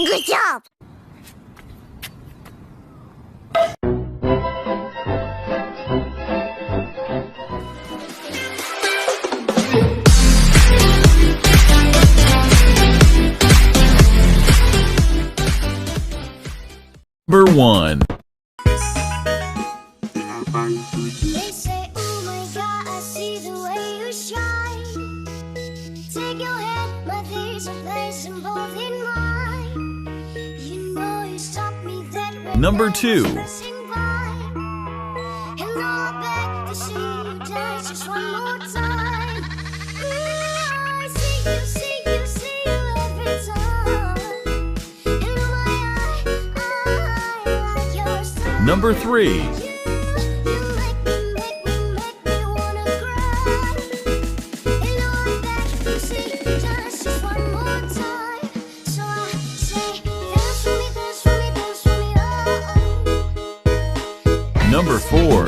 Good job! Number 1. They say, oh my God, I see the way you shine. Take your hand, but there's a place in both in mine. You know you stopped me that when Number I was 2. passing by. And now I beg to see you dance just one more time. I see you every time. And oh my, I like your style. Number 3. Number 4.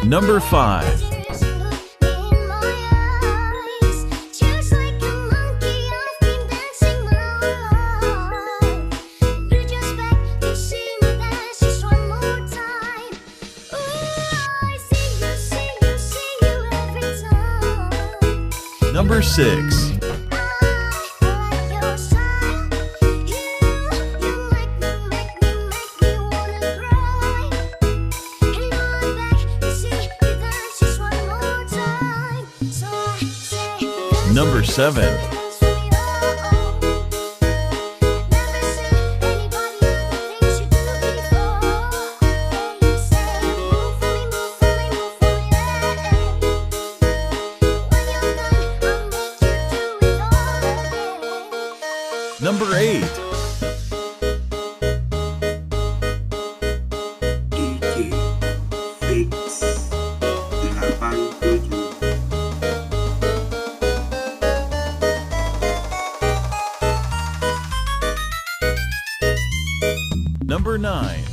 Number 5. Number 6. Number 7. Number 8. Number 9.